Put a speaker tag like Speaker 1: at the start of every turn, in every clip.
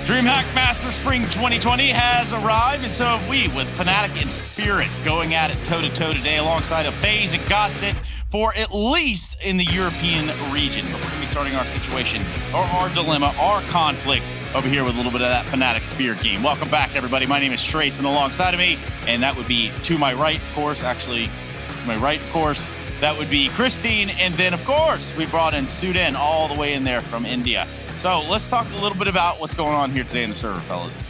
Speaker 1: DreamHack Master Spring 2020 has arrived, and so have we, with Fnatic and Spirit going at it toe-to-toe today alongside of FaZe and Godsent for at least in the European region. But we're going to be starting our situation, or our dilemma, our conflict over here with a little bit of that Fnatic Spirit game. Welcome back, everybody. My name is Trace, and alongside of me, and that would be to my right, of course, actually, to my right, of course, that would be Christine, and then, of course, we brought in Sudan all the way in there from India. So let's talk a little bit about what's going on here today in the server, fellas.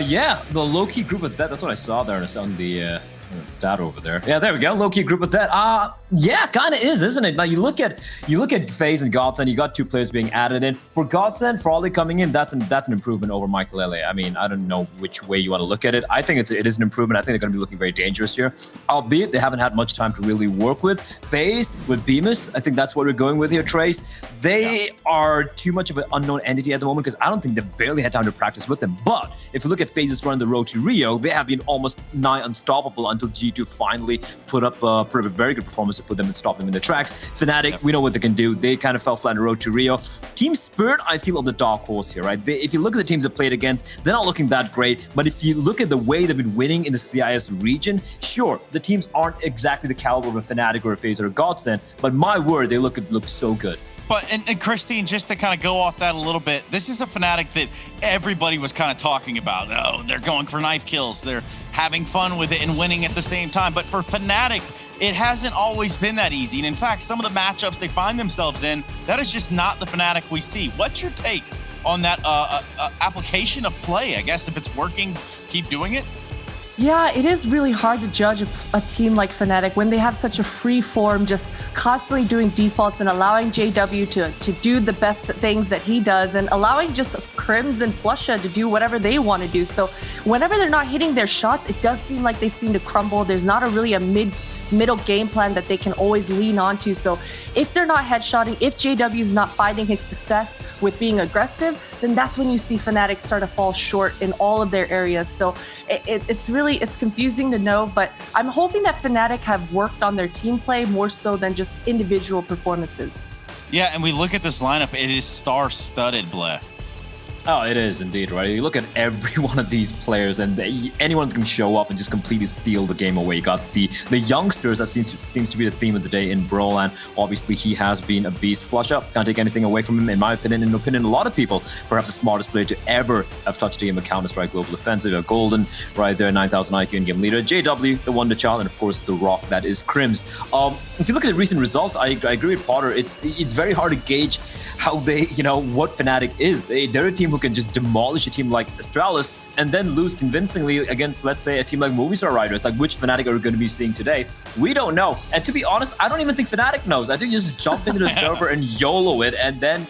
Speaker 2: Yeah, the low-key group of that. That's what I saw there on the stat over there. Yeah, there we go. Low-key group of that. Yeah, kind of is, isn't it? Now you look at FaZe and Godsent. You got two players being added in. For Godsent, for Ollie coming in, that's an improvement over Michael. I mean, I don't know which way you want to look at it. I think it is an improvement. I think they're going to be looking very dangerous here, albeit they haven't had much time to really work with. FaZe with Bemis, I think that's what we're going with here, Trace. They are too much of an unknown entity at the moment because I don't think they've barely had time to practice with them. But if you look at FaZe's run the road to Rio, they have been almost nigh unstoppable until G2 finally put up a very good performance to put them and stop them in the tracks. Fnatic, we know what they can do. They kind of fell flat on the road to Rio. Team Spirit, I feel, are the dark horse here, right? If you look at the teams they played against, they're not looking that great. But if you look at the way they've been winning in the CIS region, sure, the teams aren't exactly the caliber of a Fnatic or a FaZe or a Godsent, but my word, they look so good.
Speaker 1: But, and Christine, just to kind of go off that a little bit, this is a Fnatic that everybody was kind of talking about. Oh, they're going for knife kills. They're having fun with it and winning at the same time. But for Fnatic, it hasn't always been that easy. And in fact, some of the matchups they find themselves in, that is just not the Fnatic we see. What's your take on that application of play? I guess if it's working, keep doing it.
Speaker 3: Yeah, it is really hard to judge a team like Fnatic when they have such a free form, just constantly doing defaults and allowing JW to do the best things that he does and allowing just Crims and Flusha to do whatever they want to do. So whenever they're not hitting their shots, it does seem like they seem to crumble. There's not a middle game plan that they can always lean onto. So if they're not headshotting, if JW is not finding his success with being aggressive, then that's when you see Fnatic start to fall short in all of their areas. So it's confusing to know, but I'm hoping that Fnatic have worked on their team play more so than just individual performances.
Speaker 1: Yeah, and we look at this lineup, it is star-studded, Blair.
Speaker 2: Oh, it is indeed, right? You look at every one of these players and anyone can show up and just completely steal the game away. You got the youngsters, that seems to be the theme of the day in Brolan. Obviously, he has been a beast. Flusha, can't take anything away from him, in my opinion. In the opinion of a lot of people, perhaps the smartest player to ever have touched the game of Counter-Strike Global Offensive. Golden, right there, 9,000 IQ in game leader. JW, the Wonder Child, and of course, the Rock, that is Crims. If you look at the recent results, I agree with Potter. It's very hard to gauge how they, what Fnatic is. They're a team who can just demolish a team like Astralis and then lose convincingly against, let's say, a team like Movistar Riders, like which Fnatic are we going to be seeing today? We don't know. And to be honest, I don't even think Fnatic knows. I think you just jump into the server and YOLO it, and then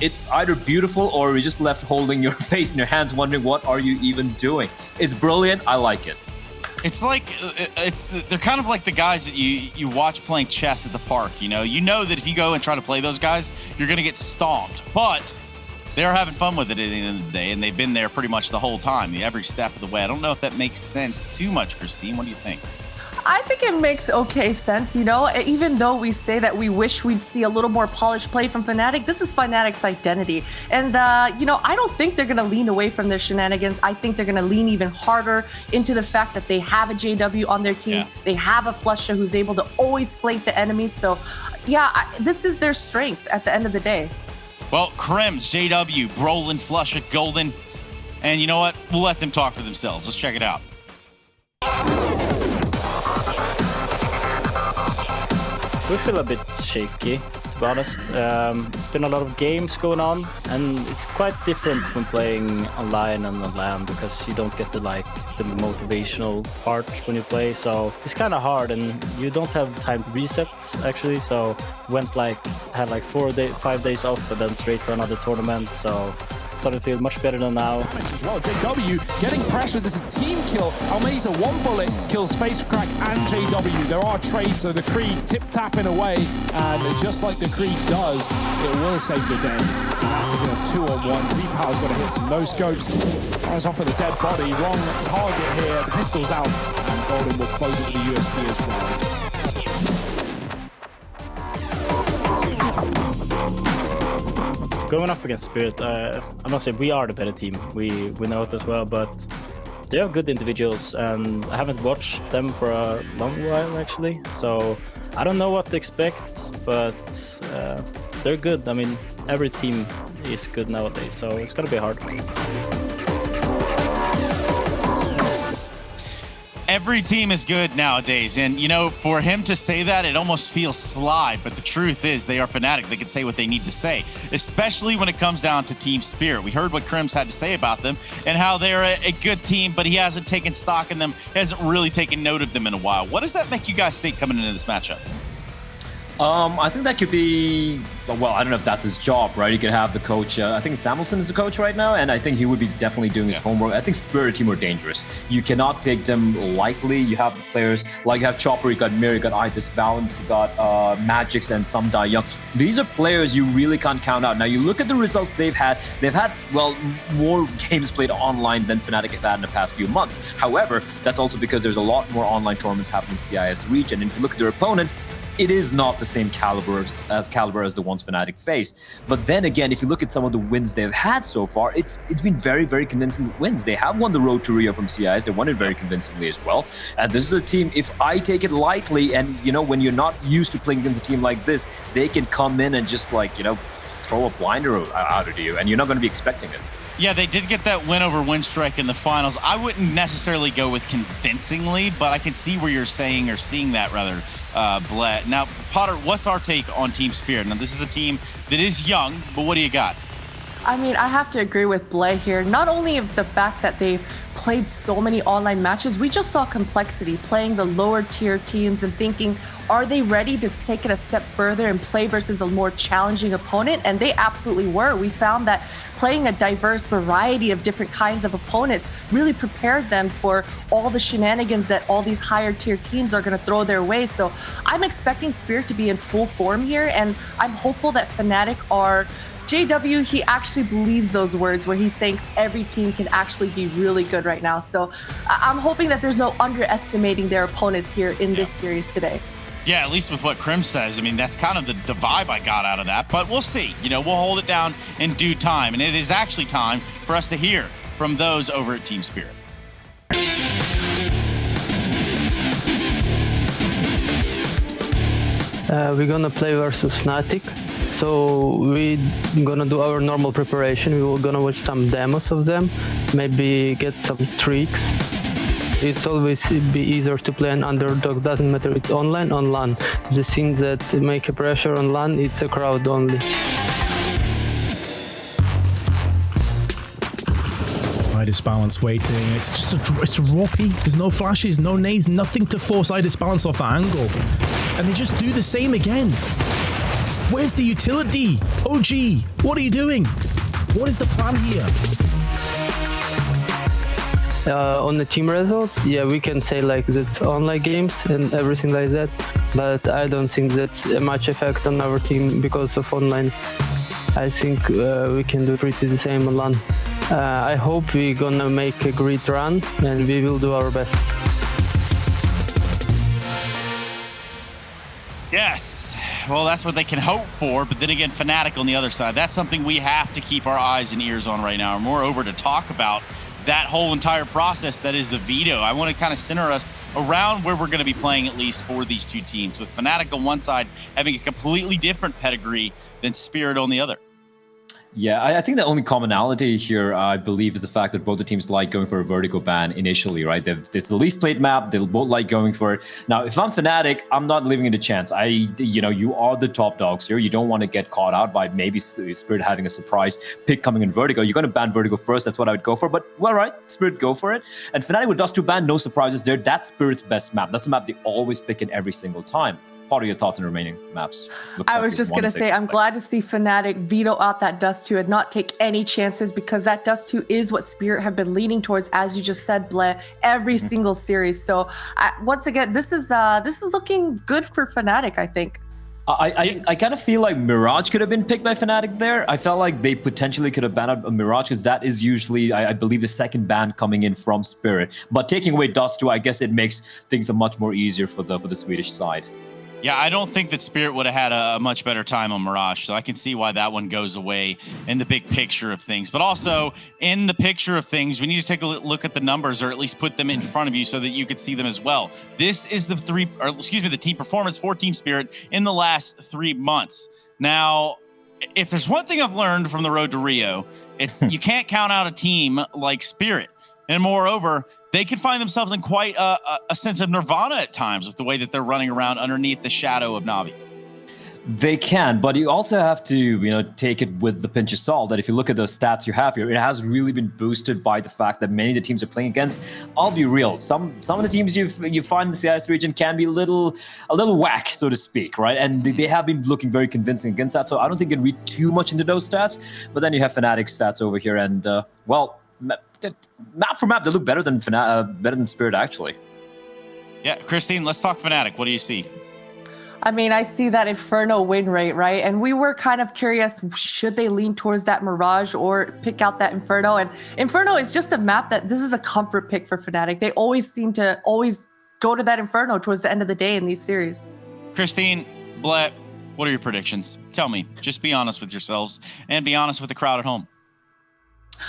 Speaker 2: it's either beautiful or you're just left holding your face in your hands wondering, what are you even doing? It's brilliant. I like it.
Speaker 1: It's like, they're kind of like the guys that you watch playing chess at the park, You know that if you go and try to play those guys, you're going to get stomped. But they're having fun with it at the end of the day, and they've been there pretty much the whole time, every step of the way. I don't know if that makes sense too much, Christine. What do you think?
Speaker 3: I think it makes okay sense, even though we say that we wish we'd see a little more polished play from Fnatic, this is Fnatic's identity. And, I don't think they're going to lean away from their shenanigans. I think they're going to lean even harder into the fact that they have a JW on their team. Yeah. They have a Flusha who's able to always flank the enemies. So, yeah, this is their strength at the end of the day.
Speaker 1: Well, Crims, JW, Brolin, Flusha, Golden. And you know what? We'll let them talk for themselves. Let's check it out.
Speaker 4: We feel a bit shaky, to be honest. It's been a lot of games going on, and it's quite different when playing online and on LAN because you don't get the motivational part when you play. So it's kind of hard, and you don't have time to reset actually. So had 5 days off, and then straight to another tournament. So thought it feel much better than now.
Speaker 5: As well, JW getting pressure. There's a team kill. Almeza, one bullet kills FaceCrack and JW. There are trades, so the Creed tip-tapping away, and just like the Creed does, it will save the day. Fnatic in a 2-on-1. Z-Power's got to hit some no-scopes. Fires off with a dead body. Wrong target here. The pistol's out, and Golden will close it with the USP as well.
Speaker 4: going up against Spirit, I must say we are the better team. We know it as well, but they have good individuals, and I haven't watched them for a long while actually. So I don't know what to expect, but they're good. I mean, every team is good nowadays, so it's gonna be hard.
Speaker 1: Every team is good nowadays, and you know, for him to say that, it almost feels sly, but the truth is they are Fnatic. They can say what they need to say, especially when it comes down to team spirit. We heard what Krim's had to say about them and how they're a good team, but he hasn't taken stock in them, hasn't really taken note of them in a while. What does that make you guys think coming into this matchup?
Speaker 2: I think that could be, well, I don't know if that's his job, right? You could have the coach, I think Samuelson is the coach right now, and I think he would be definitely doing his homework. I think Spirit team are dangerous. You cannot take them lightly. You have the players, like you have Chopper, you got Mir, you got Itis Balance, you got Magix, and some Die Young. These are players you really can't count out. Now, you look at the results they've had, well, more games played online than Fnatic have had in the past few months. However, that's also because there's a lot more online tournaments happening in the CIS region, and if you look at their opponents, it is not the same caliber as the ones Fnatic face. But then again, if you look at some of the wins they've had so far, it's been very, very convincing wins. They have won the road to Rio from CIS. They won it very convincingly as well. And this is a team, if I take it lightly, and you know, when you're not used to playing against a team like this, they can come in and just like, you know, throw a blinder out at you, and you're not going to be expecting it.
Speaker 1: Yeah, they did get that win over Windstrike in the finals. I wouldn't necessarily go with convincingly, but I can see where you're saying, or seeing that rather, Bled. Now, Potter, what's our take on Team Spirit? Now, this is a team that is young, but what do you got?
Speaker 3: I mean, I have to agree with Blay here. Not only of the fact that they've played so many online matches, we just saw complexity playing the lower tier teams and thinking, are they ready to take it a step further and play versus a more challenging opponent? And they absolutely were. We found that playing a diverse variety of different kinds of opponents really prepared them for all the shenanigans that all these higher tier teams are going to throw their way. So I'm expecting Spirit to be in full form here, and I'm hopeful that Fnatic are JW, he actually believes those words where he thinks every team can actually be really good right now. So I'm hoping that there's no underestimating their opponents here in this series today.
Speaker 1: Yeah, at least with what Krim says. I mean, that's kind of the vibe I got out of that. But we'll see. You know, we'll hold it down in due time. And it is actually time for us to hear from those over at Team Spirit.
Speaker 6: We're gonna play versus Fnatic. So we're gonna do our normal preparation. We were gonna watch some demos of them, maybe get some tricks. It's always be easier to play an underdog, doesn't matter it's online on LAN. The things that make a pressure on LAN, it's a crowd only.
Speaker 7: Itis Balance waiting. It's just it's a raw peak. There's no flashes, no nades, nothing to force Itis Balance off that angle. And they just do the same again. Where's the utility? OG, what are you doing? What is the plan here?
Speaker 6: On the team results, yeah, we can say like that's online games and everything like that, but I don't think that's much effect on our team because of online. I think we can do pretty the same on LAN. I hope we're gonna make a great run and we will do our best.
Speaker 1: Yes. Well, that's what they can hope for, but then again, Fnatic on the other side, that's something we have to keep our eyes and ears on right now. And moreover, to talk about that whole entire process that is the veto, I want to kind of center us around where we're going to be playing, at least for these two teams, with Fnatic on one side having a completely different pedigree than Spirit on the other.
Speaker 2: Yeah, I think the only commonality here, I believe, is the fact that both the teams like going for a vertical ban initially, right? It's the least played map. They'll both like going for it. Now, if I'm Fnatic, I'm not leaving it a chance. You are the top dogs here. You don't want to get caught out by maybe Spirit having a surprise pick coming in vertical. You're going to ban vertical first. That's what I would go for. But, well, right, Spirit, go for it. And Fnatic with Dust 2 ban, no surprises there. That's Spirit's best map. That's a map they always pick it every single time. What are your thoughts on the remaining maps?
Speaker 3: I was just going to say, I'm glad to see Fnatic veto out that Dust 2 and not take any chances, because that Dust 2 is what Spirit have been leaning towards, as you just said, Bleh, every single series. So once again, this is looking good for Fnatic, I think.
Speaker 2: I kind of feel like Mirage could have been picked by Fnatic there. I felt like they potentially could have banned out a Mirage, because that is usually, I believe, the second ban coming in from Spirit. But taking away Dust 2, I guess it makes things a much more easier for the Swedish side.
Speaker 1: Yeah, I don't think that Spirit would have had a much better time on Mirage, so I can see why that one goes away in the big picture of things. But also, in the picture of things, we need to take a look at the numbers, or at least put them in front of you so that you could see them as well. This is the team performance for Team Spirit in the last 3 months. Now, if there's one thing I've learned from the road to Rio, it's you can't count out a team like Spirit. And moreover, they can find themselves in quite a sense of nirvana at times with the way that they're running around underneath the shadow of Na'Vi.
Speaker 2: They can, but you also have to, take it with the pinch of salt that if you look at the stats you have here, it has really been boosted by the fact that many of the teams are playing against. I'll be real. Some of the teams you find in the CIS region can be a little whack, so to speak, right? And they have been looking very convincing against that. So I don't think you can read too much into those stats. But then you have Fnatic stats over here, and map for map, they look better than Spirit actually.
Speaker 1: Yeah, Christine, let's talk Fnatic. What do you see?
Speaker 3: I mean, I see that Inferno win rate, right? And we were kind of curious, should they lean towards that Mirage or pick out that Inferno? And Inferno is just a map that this is a comfort pick for Fnatic. They always seem to go to that Inferno towards the end of the day in these series.
Speaker 1: Christine, Blett, what are your predictions? Tell me. Just be honest with yourselves and be honest with the crowd at home.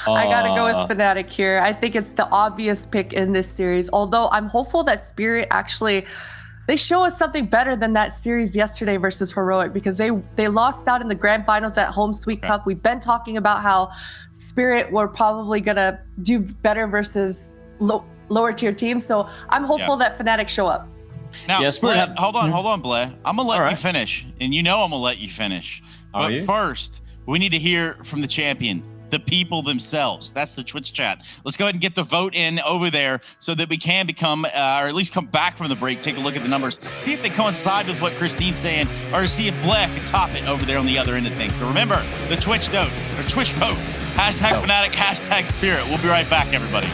Speaker 3: I gotta go with Fnatic here. I think it's the obvious pick in this series, although I'm hopeful that Spirit actually, they show us something better than that series yesterday versus Heroic, because they lost out in the grand finals at Home Sweet Cup. We've been talking about how Spirit were probably gonna do better versus lower tier teams, so I'm hopeful that Fnatic show up.
Speaker 1: Now, Blett, hold on, Blett. I'm gonna let you finish, and I'm gonna let you finish. But first, we need to hear from the champion, the people themselves. That's the Twitch chat. Let's go ahead and get the vote in over there so that we can become, or at least come back from the break, take a look at the numbers, see if they coincide with what Christine's saying, or see if Blett can top it over there on the other end of things. So remember, the Twitch vote, hashtag Fnatic, hashtag Spirit. We'll be right back, everybody.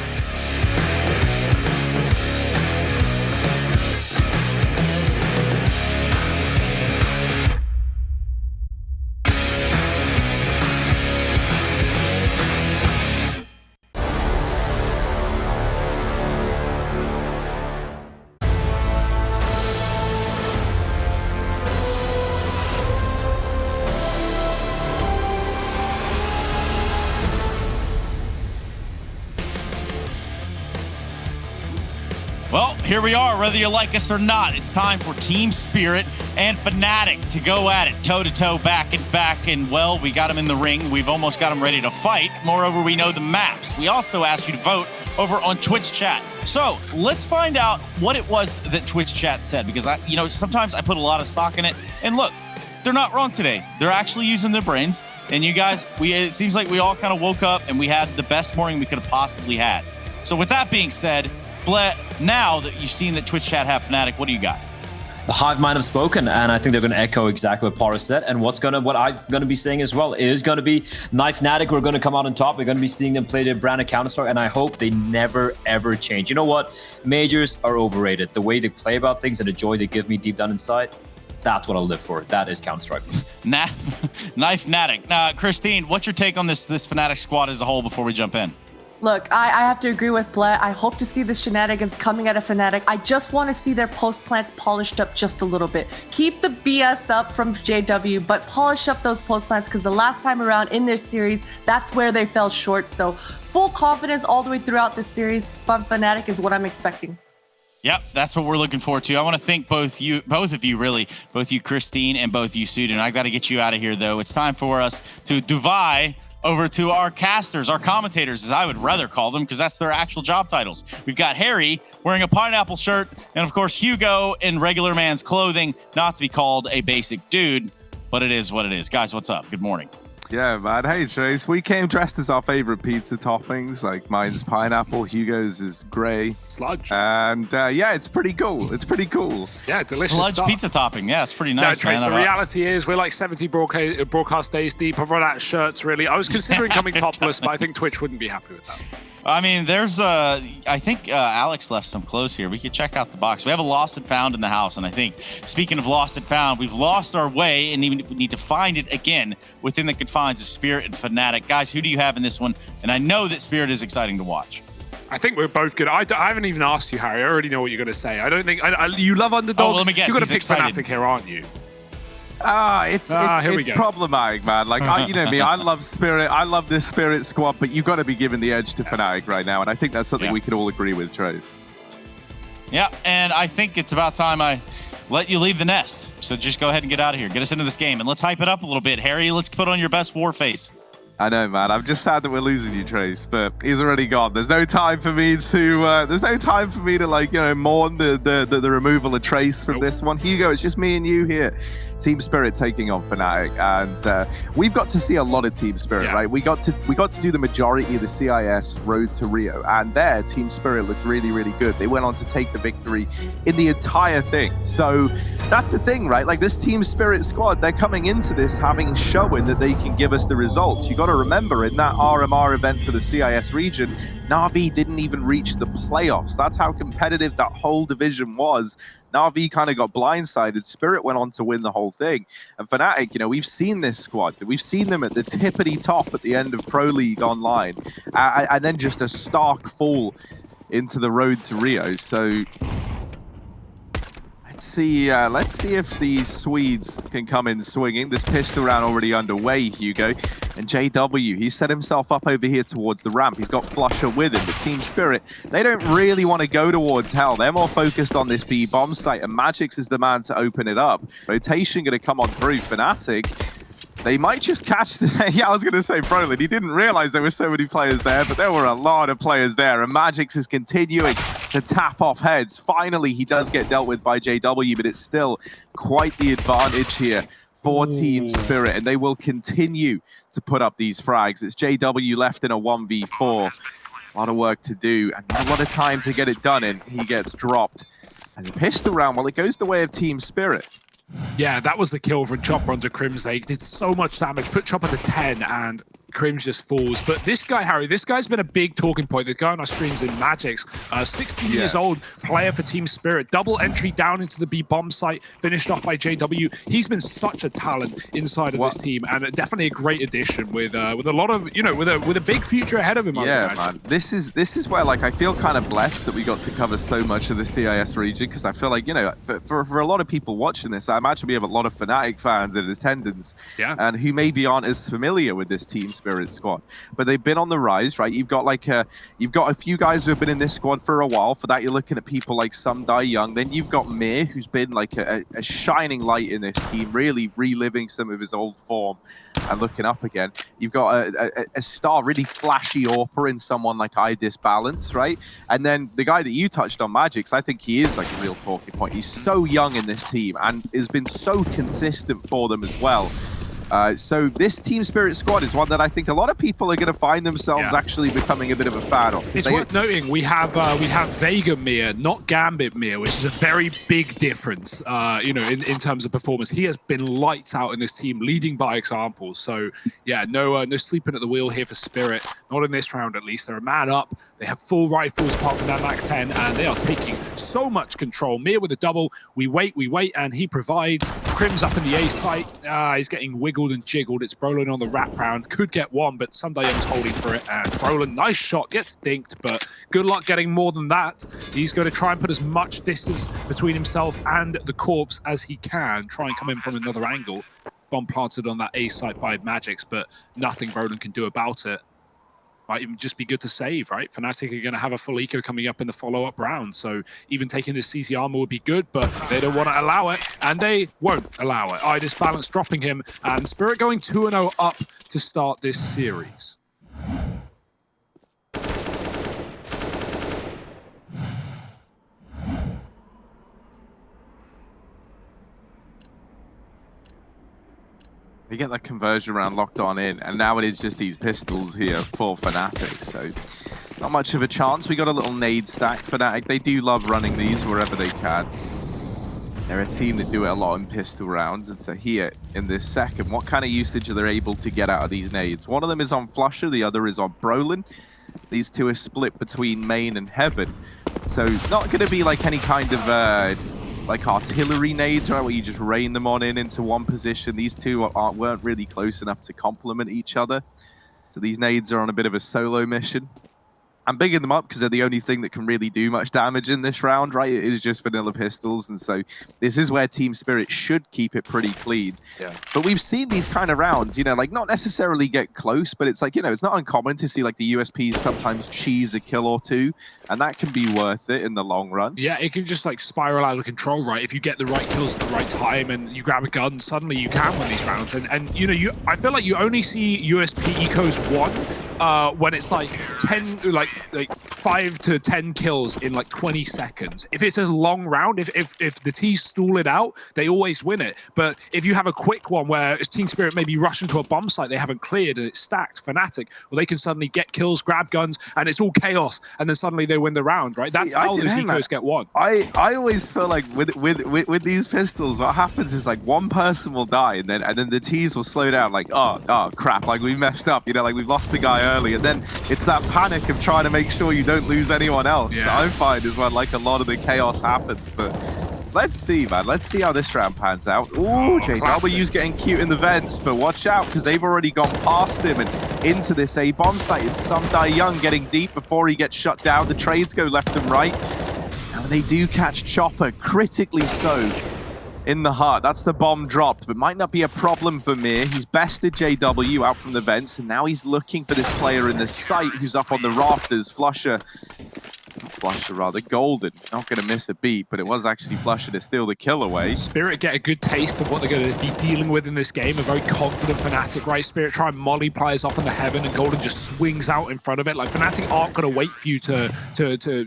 Speaker 1: Well, here we are, whether you like us or not. It's time for Team Spirit and Fnatic to go at it, toe-to-toe, back and back. And, well, we got them in the ring. We've almost got them ready to fight. Moreover, we know the maps. We also asked you to vote over on Twitch chat. So let's find out what it was that Twitch chat said, because sometimes I put a lot of stock in it. And look, they're not wrong today. They're actually using their brains. And you guys, it seems like we all kind of woke up and we had the best morning we could have possibly had. So with that being said, Blett, now that you've seen that Twitch chat have Fnatic, what do you got?
Speaker 2: The Hive Mind have spoken, and I think they're going to echo exactly what Paris said. And what I'm going to be saying as well is going to be Fnatic. We're going to come out on top. We're going to be seeing them play their brand of Counter-Strike, and I hope they never, ever change. You know what? Majors are overrated. The way they play about things and the joy they give me deep down inside, that's what I'll live for. That is Counter-Strike.
Speaker 1: Fnatic. Christine, what's your take on this Fnatic squad as a whole before we jump in?
Speaker 3: Look, I have to agree with Blett. I hope to see the shenanigans coming out of Fnatic. I just want to see their post plants polished up just a little bit. Keep the BS up from JW, but polish up those post plants, because the last time around in their series, that's where they fell short. So full confidence all the way throughout this series from Fnatic is what I'm expecting.
Speaker 1: Yep, that's what we're looking forward to. I want to thank both of you, Christine, and both you, Sudin. I got to get you out of here, though. It's time for us to Dubai over to our casters, our commentators, as I would rather call them, because that's their actual job titles. We've got Harry wearing a pineapple shirt, and of course Hugo in regular man's clothing, not to be called a basic dude, but it is what it is. Guys, what's up? Good morning.
Speaker 8: Yeah, man. Hey, Trace. We came dressed as our favorite pizza toppings. Like, mine's pineapple, Hugo's is gray.
Speaker 5: Sludge.
Speaker 8: And yeah, it's pretty cool. It's pretty cool.
Speaker 5: Yeah, delicious
Speaker 1: Sludge
Speaker 5: stuff.
Speaker 1: pizza topping. Yeah, it's pretty nice.
Speaker 5: No, Trace, the reality is we're like 70 broadcast days deep. I've run out of shirts, really. I was considering coming topless, but I think Twitch wouldn't be happy with that.
Speaker 1: I mean, there's I think Alex left some clothes here. We could check out the box. We have a lost and found in the house, and I think, speaking of lost and found, we've lost our way, and we need to find it again within the confines of Spirit and Fnatic. Guys, who do you have in this one? And I know that Spirit is exciting to watch.
Speaker 5: I think we're both good. I haven't even asked you, Harry. I already know what you're going to say. I don't think you love underdogs.
Speaker 1: Oh, let me guess.
Speaker 5: You're going to pick
Speaker 1: excited.
Speaker 5: fnatic here, aren't you?
Speaker 8: It's
Speaker 5: here we go.
Speaker 8: problematic, man. Like, you know me, I love Spirit. I love this Spirit squad, but you've got to be giving the edge to Fnatic right now, and I think that's something we could all agree with, Trace.
Speaker 1: Yeah, and I think it's about time I let you leave the nest. So just go ahead and get out of here. Get us into this game, and let's hype it up a little bit. Harry, let's put on your best war face.
Speaker 8: I know, man. I'm just sad that we're losing you, Trace, but he's already gone. There's no time for me to. Like, you know, mourn the removal of Trace from this one. Hugo, it's just me and you here. Team Spirit taking on Fnatic, and we've got to see a lot of Team Spirit, right? We got to do the majority of the CIS Road to Rio, and there Team Spirit looked really, really good. They went on to take the victory in the entire thing. So that's the thing, right? Like, this Team Spirit squad, they're coming into this having shown that they can give us the results. You got to remember, in that RMR event for the CIS region, Na'Vi didn't even reach the playoffs. That's how competitive that whole division was. Na'Vi kind of got blindsided. Spirit went on to win the whole thing. And Fnatic, you know, we've seen this squad. We've seen them at the tippity top at the end of Pro League Online. And then just a stark fall into the road to Rio. So let's see if these Swedes can come in swinging. This pistol round already underway, Hugo. And JW, he set himself up over here towards the ramp. He's got Flusher with him. But Team Spirit, they don't really want to go towards Hell. They're more focused on this B bomb site, and Magix is the man to open it up. Rotation going to come on through. Fnatic, they might just catch the... Yeah, I was going to say Brolin. He didn't realize there were so many players there, but there were a lot of players there. And Magix is continuing to tap off heads. Finally, he does get dealt with by JW, but it's still quite the advantage here for Team Spirit, and they will continue to put up these frags. It's JW left in a 1v4. A lot of work to do, and not a lot of time to get it done in. He gets dropped. And the pistol round, well, it goes the way of Team Spirit.
Speaker 5: Yeah, that was the kill from Chopper onto Crims. They did so much damage, put Chopper to 10, and Crims just falls. But this guy, Harry, this guy's been a big talking point. The guy on our screens in Magix, 16 years old, player for Team Spirit, double entry down into the B bomb site, finished off by JW. He's been such a talent inside of this team, and definitely a great addition with a lot of, you know, with a big future ahead of him.
Speaker 8: Yeah, man. This is where, like, I feel kind of blessed that we got to cover so much of the CIS region, because I feel like, you know, for a lot of people watching this, I imagine we have a lot of Fnatic fans in attendance, and who maybe aren't as familiar with this Team Spirit squad, but they've been on the rise, right? You've got a few guys who have been in this squad for a while. For that, you're looking at people like Sumdai Young. Then you've got Mir, who's been like a shining light in this team, really reliving some of his old form and looking up again. You've got a star, really flashy AWPer in someone like iDisbalance, right? And then the guy that you touched on, Magix, I think he is like a real talking point. He's so young in this team and has been so consistent for them as well. So this Team Spirit squad is one that I think a lot of people are going to find themselves actually becoming a bit of a fan of.
Speaker 5: It's worth noting we have Vega Mir, not Gambit Mir, which is a very big difference. You know, in terms of performance, he has been lights out in this team, leading by example. So yeah, no sleeping at the wheel here for Spirit, not in this round at least. They're a man up. They have full rifles apart from that Mac 10, and they are taking so much control. Mir with a double. We wait, and he provides. Crims up in the A site. He's getting wiggled and jiggled. It's Brolin on the wrap round. Could get one, but Sumdai Young's holding for it. And Brolin, nice shot, gets dinked, but good luck getting more than that. He's going to try and put as much distance between himself and the corpse as he can. Try and come in from another angle. Bomb planted on that A site by Magix, but nothing Brolin can do about it. Might even just be good to save, right? Fnatic are going to have a full eco coming up in the follow-up round, so even taking this CC armor would be good, but they don't want to allow it, and they won't allow it. iDisbalance dropping him, and Spirit going 2-0 up to start this series.
Speaker 8: They get that conversion round locked on in, and now it is just these pistols here for Fnatic, so not much of a chance. We got a little nade stack. Fnatic, they do love running these wherever they can. They're a team that do it a lot in pistol rounds, and so here in this second, what kind of usage are they able to get out of these nades? One of them is on Flusher, the other is on Brolin. These two are split between main and heaven, so not going to be like any kind of like artillery nades, right, where you just rain them on into one position. These two weren't really close enough to complement each other. So these nades are on a bit of a solo mission. I'm bigging them up because they're the only thing that can really do much damage in this round, right? It is just vanilla pistols, and so this is where Team Spirit should keep it pretty clean.
Speaker 4: Yeah.
Speaker 8: But we've seen these kind of rounds, you know, like not necessarily get close, but it's like, you know, it's not uncommon to see like the USPs sometimes cheese a kill or two, and that can be worth it in the long run.
Speaker 5: Yeah, it can just like spiral out of control, right? If you get the right kills at the right time and you grab a gun, suddenly you can win these rounds. And you know, I feel like you only see USP ecos won when it's like 5 to 10 kills in like 20 seconds. If it's a long round, if the T's stall it out, they always win it. But if you have a quick one where it's Team Spirit maybe rush into a bomb site they haven't cleared and it's stacked, Fnatic, well, they can suddenly get kills, grab guns, and it's all chaos, and then suddenly they win the round, right? That's how those ecos get won.
Speaker 8: I always feel like with these pistols, what happens is like one person will die, and then the T's will slow down, like, oh crap, like we messed up, you know, like we've lost the guy early, and then it's that panic of trying to make sure you don't lose anyone else.
Speaker 5: Yeah.
Speaker 8: That I find is when like a lot of the chaos happens. But let's see, man. Let's see how this round pans out. Ooh, JW's getting cute in the vents, but watch out because they've already gone past him and into this A bomb site. It's Sumdai Young getting deep before he gets shut down. The trades go left and right. Now they do catch Chopper, critically so, in the heart. That's the bomb dropped, but might not be a problem for Mir. He's bested JW out from the vents, and now he's looking for this player in the site who's up on the rafters. Flusher rather, Golden. Not going to miss a beat, but it was actually Flusher to steal the kill away.
Speaker 5: Spirit get a good taste of what they're going to be dealing with in this game. A very confident Fnatic, right? Spirit try and molly players off in the heaven, and Golden just swings out in front of it. Like, Fnatic aren't going to wait for you to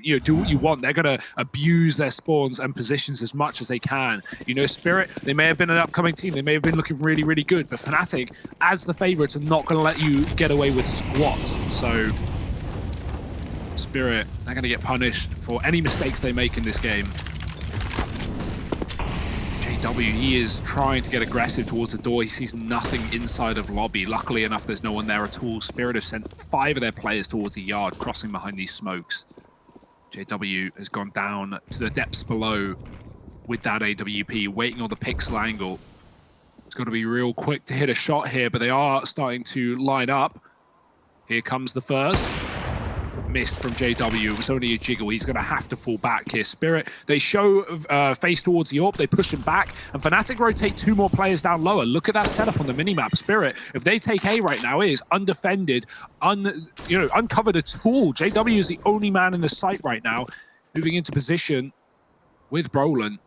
Speaker 5: you know, do what you want. They're going to abuse their spawns and positions as much as they can. You know, Spirit, they may have been an upcoming team. They may have been looking really, really good, but Fnatic, as the favorites, are not going to let you get away with squat. So Spirit, they're going to get punished for any mistakes they make in this game. JW, he is trying to get aggressive towards the door. He sees nothing inside of lobby. Luckily enough, there's no one there at all. Spirit have sent 5 of their players towards the yard, crossing behind these smokes. JW has gone down to the depths below with that AWP, waiting on the pixel angle. It's got to be real quick to hit a shot here, but they are starting to line up. Here comes the first. Missed from JW. It was only a jiggle. He's going to have to fall back here. Spirit, they show face towards the AWP. They push him back, and Fnatic rotate 2 more players down lower. Look at that setup on the minimap. Spirit, if they take A right now, it is undefended, uncovered at all. JW is the only man in the site right now, moving into position with Brolin.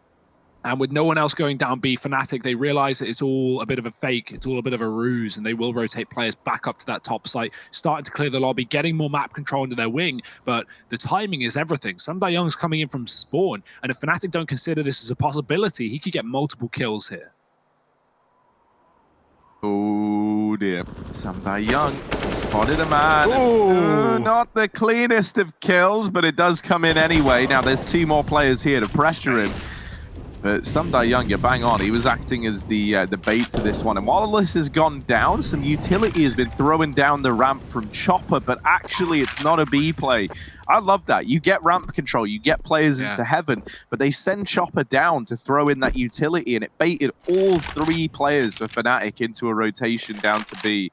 Speaker 5: And with no one else going down B, Fnatic, they realize that it's all a bit of a fake, it's all a bit of a ruse, and they will rotate players back up to that top site, starting to clear the lobby, getting more map control under their wing, but the timing is everything. Sumdai Young's coming in from spawn, and if Fnatic don't consider this as a possibility, he could get multiple kills here.
Speaker 8: Oh dear, Sumdai Young spotted a man. Not the cleanest of kills, but it does come in anyway. Now there's 2 more players here to pressure him. But Sumdai Young, you're bang on. He was acting as the bait to this one. And while this has gone down, some utility has been throwing down the ramp from Chopper, but actually it's not a B play. I love that. You get ramp control, you get players into heaven, but they send Chopper down to throw in that utility, and it baited all 3 players for Fnatic into a rotation down to B.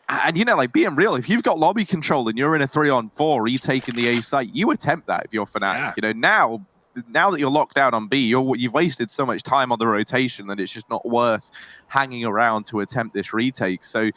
Speaker 8: And, you know, like, being real, if you've got lobby control and you're in a 3-on-4, retaking the A site, you attempt that if you're Fnatic. Yeah. You know, now that you're locked down on B, you've wasted so much time on the rotation that it's just not worth hanging around to attempt this retake. So,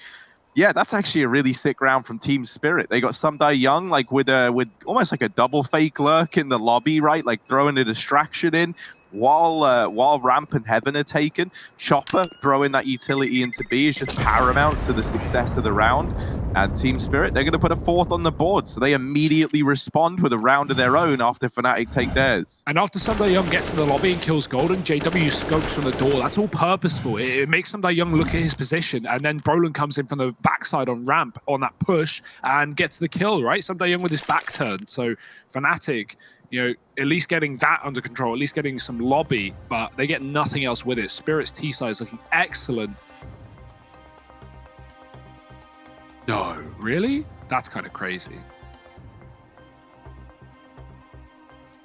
Speaker 8: yeah, that's actually a really sick round from Team Spirit. They got Sumdai Young, like, with almost like a double fake lurk in the lobby, right? Like, throwing a distraction in while ramp and heaven are taken. Chopper throwing that utility into B is just paramount to the success of the round. And Team Spirit, they're going to put a 4th on the board, so they immediately respond with a round of their own after Fnatic take theirs.
Speaker 5: And after Sumdai Young gets in the lobby and kills Golden, JW scopes from the door. That's all purposeful. It makes Sumdai Young look at his position, and then Brolin comes in from the backside on ramp on that push and gets the kill, right? Sumdai Young with his back turned. So Fnatic, you know, at least getting that under control, at least getting some lobby, but they get nothing else with it. Spirit's T-side is looking excellent. No, really? That's kind of crazy.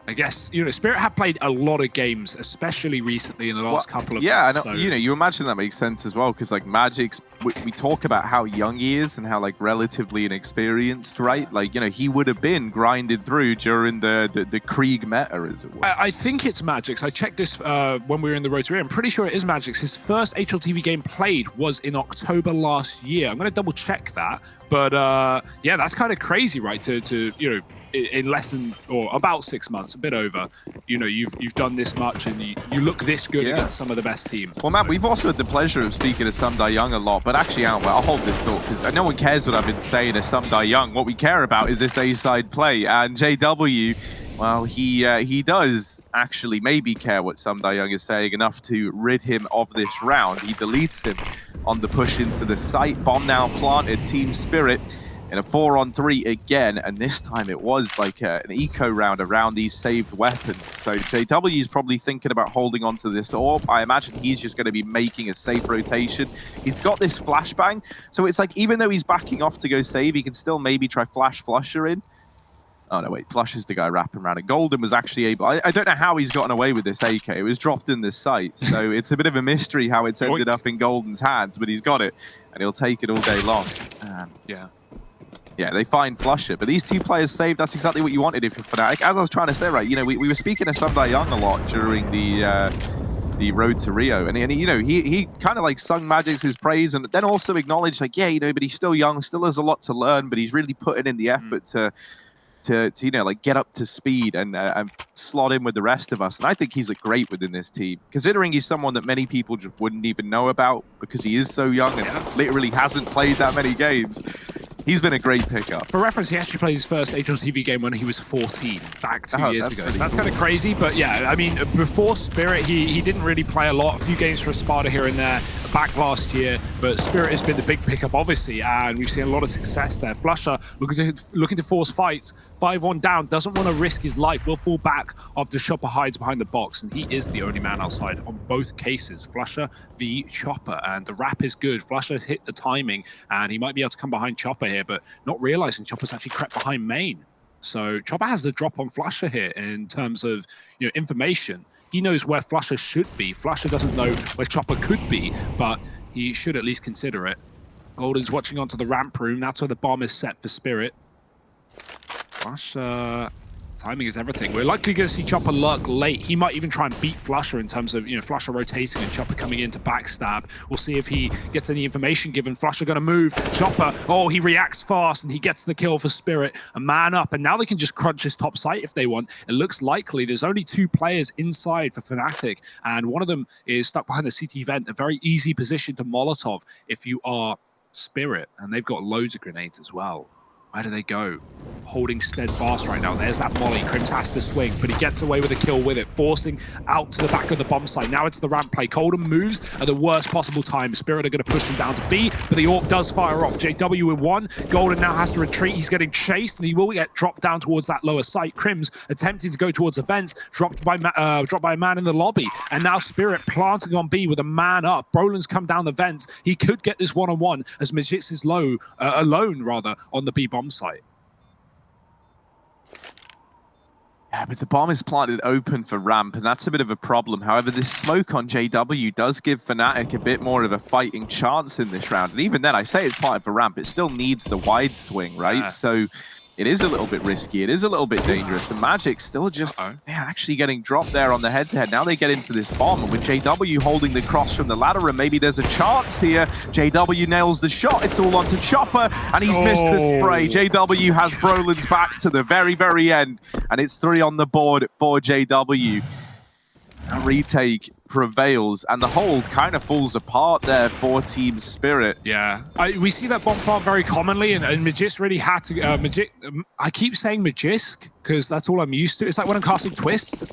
Speaker 5: I guess, you know, Spirit have played a lot of games, especially recently in the last couple of months.
Speaker 8: Yeah, so. You know, you imagine that makes sense as well, because like Magic's we talk about how young he is and how like relatively inexperienced, right? Like, you know, he would have been grinded through during the Krieg meta, as it were.
Speaker 5: I think it's Magic's. I checked this when we were in the Rotary. I'm pretty sure it is Magic's. His first HLTV game played was in October last year. I'm going to double check that. But yeah, that's kind of crazy, right? To you know, in less than or about 6 months, a bit over, you know, you've done this much and you look this good against some of the best teams.
Speaker 8: Well, Matt, we've also had the pleasure of speaking to Sumdai Young a lot, but actually, I'll hold this thought because no one cares what I've been saying to Sumdai Young. What we care about is this A-side play, and JW, well, he does actually maybe care what Sumdai Young is saying enough to rid him of this round. He deletes him on the push into the site. Bomb now planted, Team Spirit in a 4-on-3 again, and this time it was like an eco round around these saved weapons. So JW is probably thinking about holding on to this orb. I imagine he's just going to be making a safe rotation. He's got this flashbang, so it's like even though he's backing off to go save, he can still maybe try flash Flusher in. Oh no, wait, Flush is the guy wrapping around it. Golden was actually able, I don't know how he's gotten away with this AK. It was dropped in this site, so it's a bit of a mystery how it's ended up in Golden's hands, but he's got it, and he'll take it all day long. Yeah, they find Flusher, but these two players saved. That's exactly what you wanted if you're Fnatic. As I was trying to say, right, you know, we were speaking to Sumdai Young a lot during the road to Rio, and you know, he kind of like sung Magic's praise, and then also acknowledged like, yeah, you know, but he's still young, still has a lot to learn, but he's really putting in the effort to you know, like get up to speed and slot in with the rest of us. And I think he's like great within this team, considering he's someone that many people just wouldn't even know about because he is so young and literally hasn't played that many games. He's been a great pickup.
Speaker 5: For reference, he actually played his first HLTV game when he was 14, back 2 years ago. So that's
Speaker 8: cool.
Speaker 5: kind of crazy, but yeah, I mean, before Spirit, he didn't really play a lot. A few games for Sparta here and there back last year, but Spirit has been the big pickup, obviously, and we've seen a lot of success there. Flusher looking to force fights. 5-1 down, doesn't want to risk his life, will fall back after Chopper hides behind the box, and he is the only man outside on both cases. Flusher v Chopper, and the wrap is good. Flusher's hit the timing, and he might be able to come behind Chopper here, but not realizing Chopper's actually crept behind main. So Chopper has the drop on Flusher here in terms of, you know, information. He knows where Flusher should be. Flusher doesn't know where Chopper could be, but he should at least consider it. Golden's watching onto the ramp room. That's where the bomb is set for Spirit. Flusher, timing is everything. We're likely going to see Chopper lurk late. He might even try and beat Flusher in terms of, you know, Flusher rotating and Chopper coming in to backstab. We'll see if he gets any information given. Flusher going to move. Chopper, oh, he reacts fast and he gets the kill for Spirit. A man up, and now they can just crunch his top site if they want. It looks likely there's only 2 players inside for Fnatic, and one of them is stuck behind the CT vent. A very easy position to Molotov if you are Spirit, and they've got loads of grenades as well. Where do they go? Holding steadfast right now. There's that molly. Crims has to swing, but he gets away with a kill with it, forcing out to the back of the bomb site. Now it's the ramp play. Golden moves at the worst possible time. Spirit are going to push him down to B, but the AWP does fire off. JW with 1. Golden now has to retreat. He's getting chased, and he will get dropped down towards that lower site. Crims attempting to go towards the vents, dropped by a man in the lobby, and now Spirit planting on B with a man up. Brolin's come down the vents. He could get this one-on-one as Magic's is alone on the B bomb site.
Speaker 8: Yeah, but the bomb is planted open for ramp, and that's a bit of a problem. However, this smoke on JW does give Fnatic a bit more of a fighting chance in this round. And even then, I say it's planted for ramp, it still needs the wide swing, right? Yeah. So it is a little bit risky. It is a little bit dangerous. And Magic still just actually getting dropped there on the head-to-head. Now they get into this bomb, and with JW holding the cross from the ladder, and maybe there's a chance here. JW nails the shot. It's all onto Chopper, and he's missed the spray. JW has Brolin's back to the very, very end, and it's 3 on the board for JW. A retake prevails, and the hold kind of falls apart there for Team Spirit.
Speaker 5: Yeah, we see that bomb plant very commonly, and Magis really had to. I keep saying Magisk because that's all I'm used to. It's like when I'm casting Twist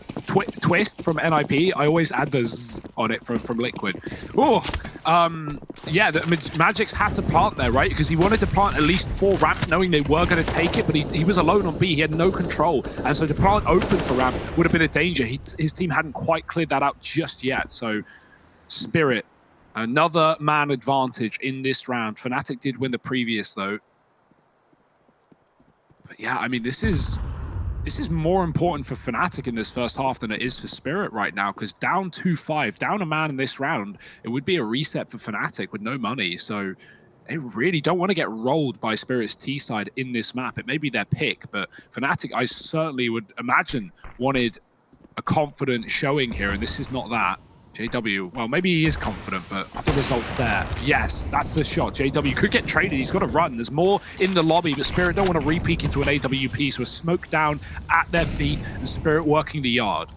Speaker 5: from NIP, I always add those on it from Liquid. Oh, yeah, Magic's had to plant there, right? Because he wanted to plant at least 4 ramp, knowing they were going to take it, but he was alone on B. He had no control, and so to plant open for ramp would have been a danger. His team hadn't quite cleared that out just yet. So Spirit, another man advantage in this round. Fnatic did win the previous though. But yeah, I mean, this is This is more important for Fnatic in this first half than it is for Spirit right now, because down 2-5, down a man in this round, it would be a reset for Fnatic with no money. So they really don't want to get rolled by Spirit's T side in this map. It may be their pick, but Fnatic, I certainly would imagine, wanted a confident showing here, and this is not that. JW, well, maybe he is confident, but are the results there? Yes, that's the shot. JW could get traded. He's got to run. There's more in the lobby, but Spirit don't want to re-peek into an AWP, so a smoke down at their feet, and Spirit working the yard.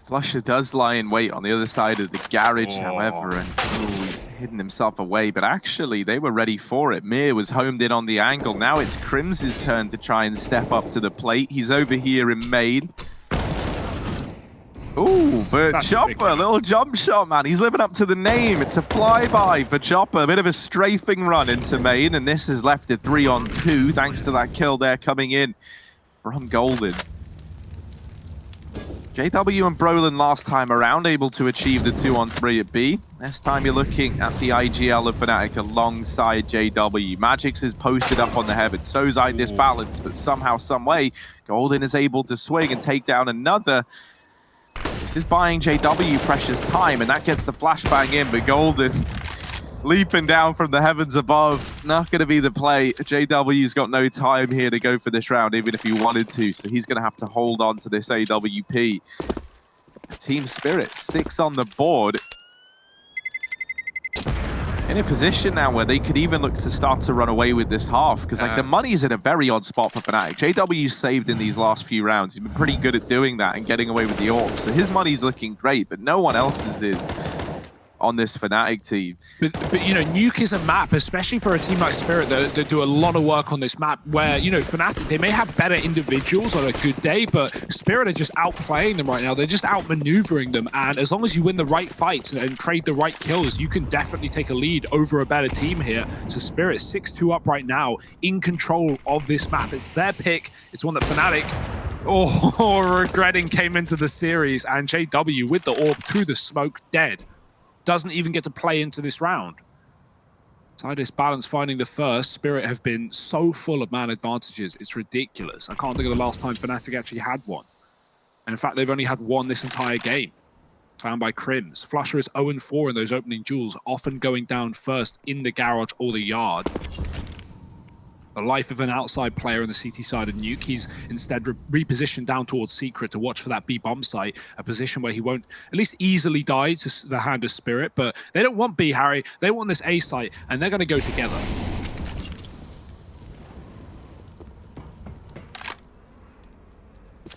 Speaker 8: Flusher does lie in wait on the other side of the garage, however, and he's hidden himself away. But actually, they were ready for it. Mir was homed in on the angle. Now it's Crim's turn to try and step up to the plate. He's over here in main. Ooh, but Chopper, little jump shot, man. He's living up to the name. It's a flyby for Chopper. A bit of a strafing run into main, and this has left it 3-on-2, thanks to that kill there coming in from Golden. JW and Brolin last time around able to achieve the 2-on-3 at B. This time you're looking at the IGL of Fnatic alongside JW. Magix is posted up on the heaven. So's iDisbalance, but somehow, some way, Golden is able to swing and take down another. This is buying JW precious time, and that gets the flashbang in, but Golden leaping down from the heavens above. Not going to be the play. JW's got no time here to go for this round, even if he wanted to, so he's going to have to hold on to this AWP. Team Spirit, 6 on the board. In a position now where they could even look to start to run away with this half, because like the money's in a very odd spot for Fnatic. JW's saved in these last few rounds. He's been pretty good at doing that and getting away with the AWP. So his money's looking great, but no one else's is on this Fnatic team.
Speaker 5: But you know, Nuke is a map, especially for a team like Spirit that do a lot of work on this map, where, you know, Fnatic, they may have better individuals on a good day, but Spirit are just outplaying them right now. They're just outmaneuvering them, and as long as you win the right fights and trade the right kills, you can definitely take a lead over a better team here. So Spirit 6-2 up right now, in control of this map. It's their pick. It's one that Fnatic, regretting came into the series, and JW with the AWP through the smoke, dead. Doesn't even get to play into this round. iDisbalance finding the first. Spirit have been so full of man advantages. It's ridiculous. I can't think of the last time Fnatic actually had one. And in fact, they've only had one this entire game. Found by Crims. Flusher is 0-4 in those opening duels, often going down first in the garage or the yard. The life of an outside player on the CT side of Nuke. He's instead repositioned down towards Secret to watch for that B bomb site, a position where he won't at least easily die to the hand of Spirit, but they don't want B, Harry. They want this A site, and they're going to go together.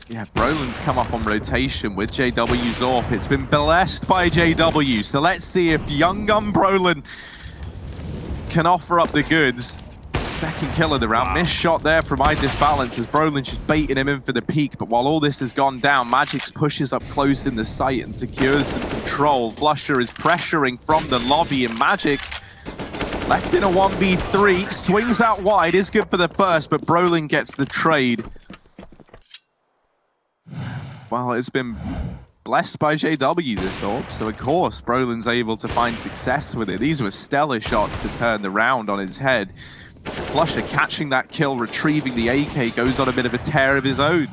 Speaker 8: Yeah, Brolin's come up on rotation with JW's AWP. It's been blessed by JW, so let's see if young gun Brolin can offer up the goods. Second kill of the round. Missed shot there from iDisbalance as Brolin's just baiting him in for the peak. But while all this has gone down, Magix pushes up close in the site and secures some control. Flusher is pressuring from the lobby, and Magix left in a 1v3. Swings out wide, is good for the first, but Brolin gets the trade. Well, it's been blessed by JW this AWP, so of course Brolin's able to find success with it. These were stellar shots to turn the round on his head. Flusher catching that kill, retrieving the AK, goes on a bit of a tear of his own.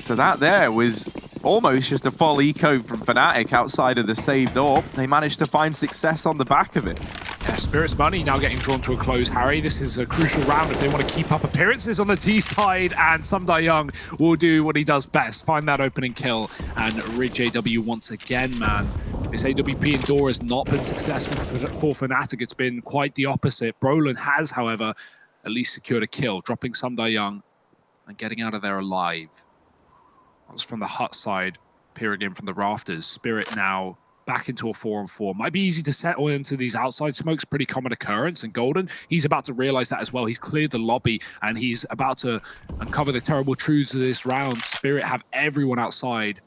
Speaker 8: So that there was almost just a full eco from Fnatic outside of the saved AWP. They managed to find success on the back of it.
Speaker 5: Yeah, Spirit's money now getting drawn to a close, Harry. This is a crucial round if they want to keep up appearances on the T side, and Young will do what he does best, find that opening kill, and rid JW once again, man. This AWP in door has not been successful for Fnatic. It's been quite the opposite. Brolin has, however, at least secured a kill, dropping Young and getting out of there alive. That was from the hut side, peering in from the rafters. Spirit now back into a 4-on-4. Might be easy to settle into these outside smokes, pretty common occurrence. And Golden, he's about to realize that as well. He's cleared the lobby and he's about to uncover the terrible truths of this round. Spirit have everyone outside.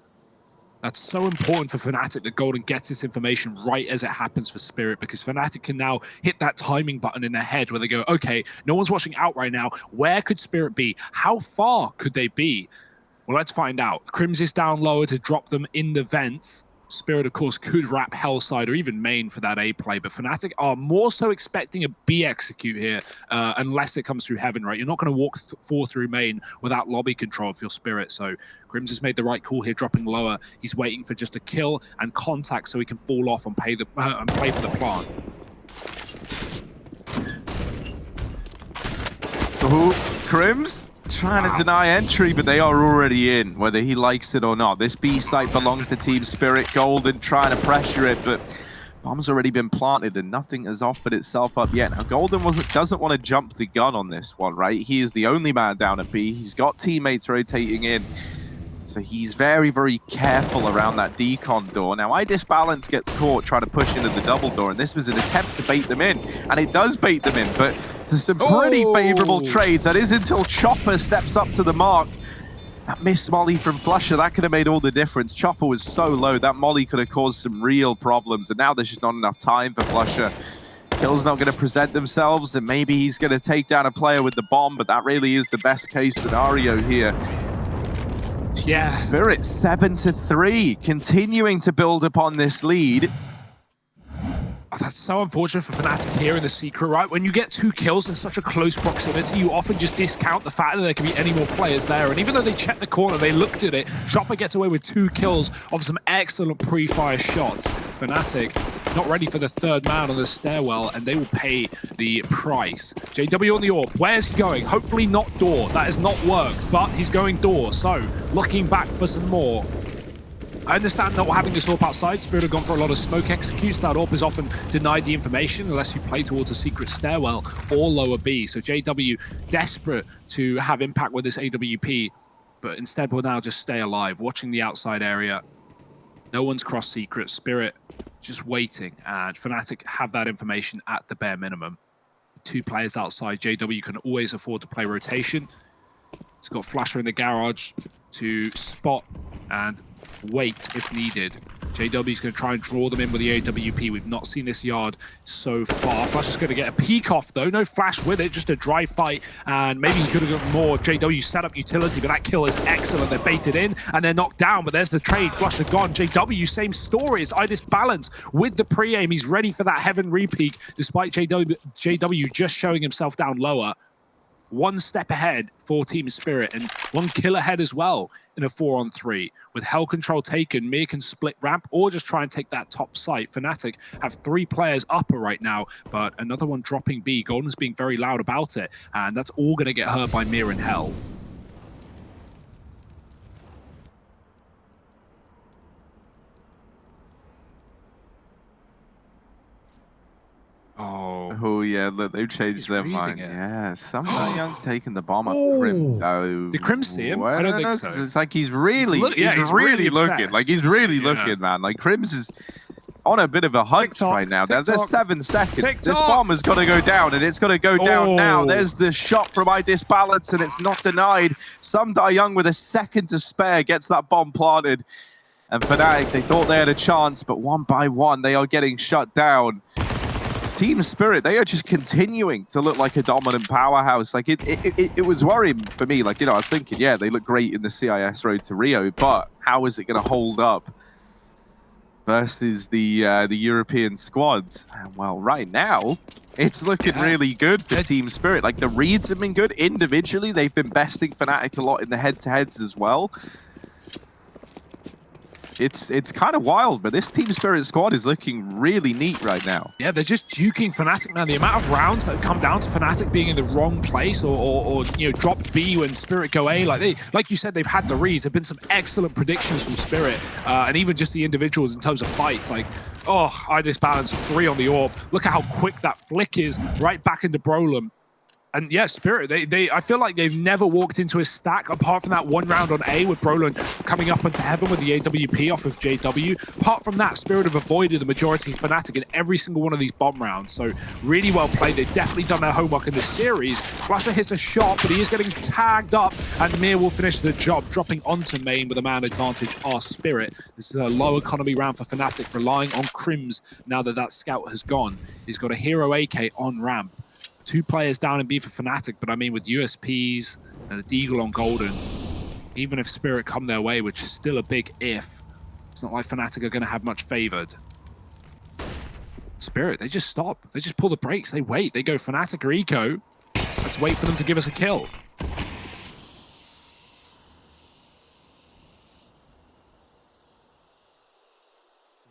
Speaker 5: That's so important for Fnatic that Golden gets this information right as it happens for Spirit, because Fnatic can now hit that timing button in their head where they go, okay, no one's watching out right now. Where could Spirit be? How far could they be? Well, let's find out. Crims is down lower to drop them in the vents. Spirit, of course, could wrap Hellside or even main for that A play, but Fnatic are more so expecting a B execute here, unless it comes through Heaven, right? You're not going to walk 4 through main without lobby control of your Spirit, so Crims has made the right call here, dropping lower. He's waiting for just a kill and contact so he can fall off and play for the plant.
Speaker 8: Crims trying to deny entry, but they are already in, whether he likes it or not. This B site belongs to Team Spirit. Golden trying to pressure it, but bomb's already been planted and nothing has offered itself up yet. Now, Golden doesn't want to jump the gun on this one, right? He is the only man down at B. He's got teammates rotating in, so he's very, very careful around that decon door. Now, iDisbalance gets caught trying to push into the double door, and this was an attempt to bait them in, and it does bait them in, but to some pretty favorable trades. That is until Chopper steps up to the mark. That missed molly from flusha, that could have made all the difference. Chopper was so low, that molly could have caused some real problems, and now there's just not enough time for flusha. Kills not going to present themselves, and maybe he's going to take down a player with the bomb, but that really is the best case scenario here.
Speaker 5: Yeah.
Speaker 8: Spirit 7-3, continuing to build upon this lead.
Speaker 5: Oh, that's so unfortunate for Fnatic here in the secret, right? When you get 2 kills in such a close proximity, you often just discount the fact that there can be any more players there. And even though they checked the corner, they looked at it. Chopper gets away with 2 kills of some excellent pre-fire shots. Fnatic not ready for the 3rd man on the stairwell, and they will pay the price. JW on the AWP. Where's he going? Hopefully not door. That has not worked, but he's going door. So, looking back for some more. I understand not having this AWP outside. Spirit have gone for a lot of smoke executes. That AWP is often denied the information unless you play towards a secret stairwell or lower B. So JW desperate to have impact with this AWP, but instead will now just stay alive, watching the outside area. No one's cross secret. Spirit just waiting, and Fnatic have that information at the bare minimum. 2 players outside. JW can always afford to play rotation. He's got flusha in the garage to spot and wait if needed. JW's going to try and draw them in with the AWP. We've not seen this yard so far. Flash is going to get a peek off, though. No flash with it, just a dry fight. And maybe he could have got more if JW set up utility, but that kill is excellent. They're baited in, and they're knocked down, but there's the trade. Flash are gone. JW, same story. It's iDisbalance with the pre-aim. He's ready for that Heaven repeak, despite JW just showing himself down lower. 1 step ahead for Team Spirit, and 1 kill ahead as well in a 4-on-3. With Hell control taken, Mir can split ramp or just try and take that top site. Fnatic have 3 players upper right now, but another one dropping B. Golden's being very loud about it, and that's all going to get hurt by Mir and Hell.
Speaker 8: Oh yeah, look, they've changed their mind. Yeah, somehow Young's taking the bomb up. Crims. Oh,
Speaker 5: did Crims see him? I don't think so.
Speaker 8: It's like he's really looking. Like he's really looking, man. Like Crims is on a bit of a hunt right now. There's 7 seconds. This bomb has got to go down, and it's got to go down now. There's the shot from iDisbalance, and it's not denied. Some Young with a second to spare gets that bomb planted. And Fnatic, they thought they had a chance, but one by one, they are getting shut down. Team Spirit, they are just continuing to look like a dominant powerhouse. Like it was worrying for me. Like, you know, I was thinking, yeah, they look great in the CIS Road to Rio, but how is it going to hold up versus the European squads? And well, right now, it's looking really good for Team Spirit. Like the reads have been good individually. They've been besting Fnatic a lot in the head-to-heads as well. It's kind of wild, but this Team Spirit squad is looking really neat right now.
Speaker 5: Yeah, they're just juking Fnatic, man. The amount of rounds that have come down to Fnatic being in the wrong place or you know, dropped B when Spirit go A. Like you said, they've had the reads. There've been some excellent predictions from Spirit, and even just the individuals in terms of fights. Like, oh, iDisbalance 3 on the AWP. Look at how quick that flick is right back into Brolem. And yeah, Spirit, I feel like they've never walked into a stack apart from that 1 round on A with Brolin coming up into Heaven with the AWP off of JW. Apart from that, Spirit have avoided the majority of Fnatic in every single one of these bomb rounds. So really well played. They've definitely done their homework in this series. flusha hits a shot, but he is getting tagged up, and Mir will finish the job, dropping onto main with a man advantage are Spirit. This is a low economy round for Fnatic, relying on Crims now that that scout has gone. He's got a hero AK on ramp. 2 players down in B for Fnatic, but I mean with USPs and a Deagle on Golden, even if Spirit come their way, which is still a big if, It's not like Fnatic are going to have much favored. Spirit, they just stop. They just pull the brakes. They wait. They go Fnatic or Eco. Let's wait for them to give us a kill.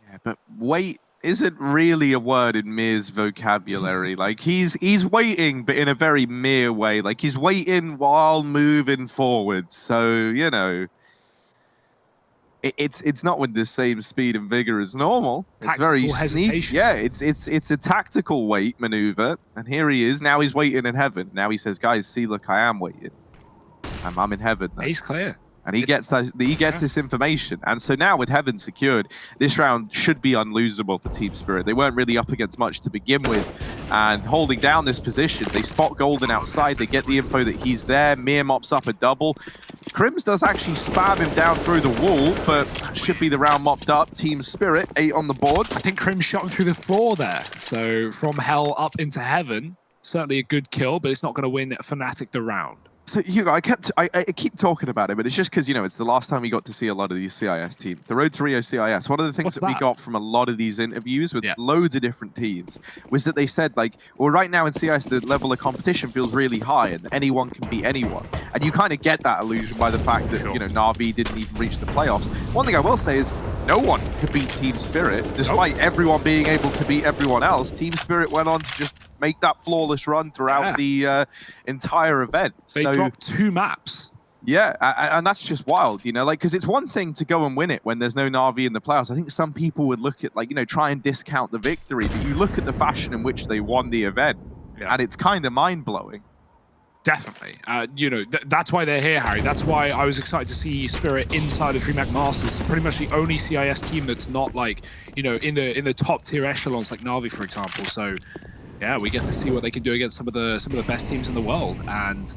Speaker 8: Yeah, but wait isn't really a word in Mir's vocabulary. Like he's waiting, but in a very Mir way. Like he's waiting while moving forward. So, you know, it's not with the same speed and vigor as normal.
Speaker 5: Tactical
Speaker 8: it's very
Speaker 5: hesitation.
Speaker 8: Yeah, it's a tactical wait maneuver. And here he is. Now he's waiting in heaven. Now he says, guys, see, look, I am waiting. I'm in heaven now.
Speaker 5: He's clear.
Speaker 8: And he gets this information. And so now with heaven secured, this round should be unlosable for Team Spirit. They weren't really up against much to begin with. And holding down this position, they spot Golden outside. They get the info that he's there. Mir mops up a double. Crims does actually spam him down through the wall, but that should be the round mopped up. Team Spirit, 8 on the board.
Speaker 5: I think Crims shot him through the floor there. So from hell up into heaven, certainly a good kill, but it's not going to win Fnatic the round.
Speaker 8: So Hugo, I keep talking about it, but it's just because, you know, it's the last time we got to see a lot of these CIS teams. The Road to Rio CIS, one of the things that we got from a lot of these interviews with loads of different teams was that they said, like, well, right now in CIS, the level of competition feels really high and anyone can beat anyone. And you kind of get that illusion by the fact that, you know, Na'Vi didn't even reach the playoffs. One thing I will say is no one could beat Team Spirit, despite everyone being able to beat everyone else. Team Spirit went on to just make that flawless run throughout the entire event.
Speaker 5: They dropped 2 maps.
Speaker 8: Yeah, and that's just wild, you know, like, because it's one thing to go and win it when there's no Na'Vi in the playoffs. I think some people would look at, like, you know, try and discount the victory, but you look at the fashion in which they won the event, and it's kind of mind-blowing.
Speaker 5: Definitely. You know, that's why they're here, Harry. That's why I was excited to see Spirit inside of DreamHack Masters. It's pretty much the only CIS team that's not, like, you know, in the top tier echelons like Na'Vi, for example. So yeah, we get to see what they can do against some of the best teams in the world. And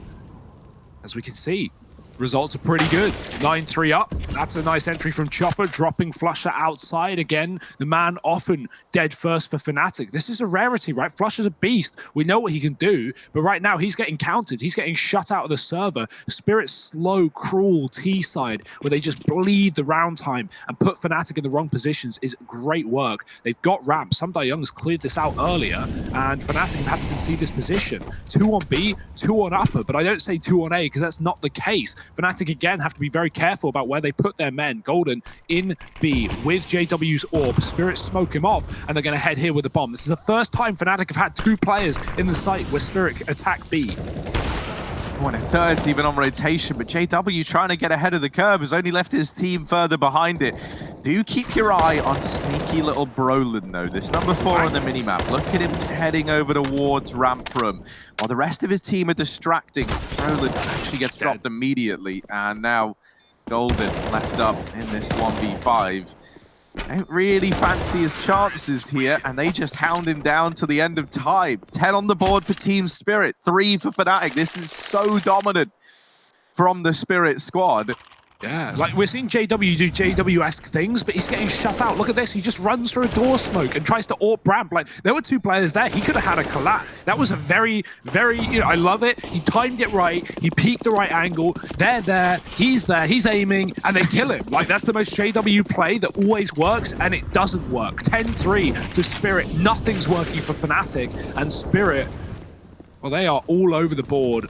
Speaker 5: as we can see, results are pretty good. 9-3 up. That's a nice entry from Chopper, dropping Flusher outside again. The man often dead first for Fnatic. This is a rarity, right? Flusher's a beast. We know what he can do, but right now he's getting countered. He's getting shut out of the server. Spirit's slow, cruel T-side, where they just bleed the round time and put Fnatic in the wrong positions, is great work. They've got ramps. Some Young's cleared this out earlier, and Fnatic have had to concede this position. 2 on B, 2 on upper, but I don't say 2 on A because that's not the case. Fnatic again have to be very careful about where they put their men. Golden in B with JW's orb. Spirit smoke him off, and they're going to head here with a bomb. This is the first time Fnatic have had 2 players in the site where Spirit attack B.
Speaker 8: Oh, and a third's even on rotation, but JW trying to get ahead of the curve has only left his team further behind it. Do keep your eye on sneaky little Brolin, though. This number 4 on the minimap. Look at him heading over towards ramp room. While the rest of his team are distracting, Brolin actually gets dropped immediately. And now Golden left up in this 1v5. Don't really fancy his chances here, and they just hound him down to the end of time. 10 on the board for Team Spirit, 3 for Fnatic. This is so dominant from the Spirit squad.
Speaker 5: Yeah, like we're seeing JW do JW-esque things, but he's getting shut out. Look at this, he just runs through a door smoke and tries to AWP ramp. Like, there were 2 players there. He could have had a collapse. That was a very, very, you know, I love it. He timed it right. He peaked the right angle. They're there, he's aiming, and they kill him. Like, that's the most JW play that always works, and it doesn't work. 10-3 to Spirit. Nothing's working for Fnatic, and Spirit, well, they are all over the board.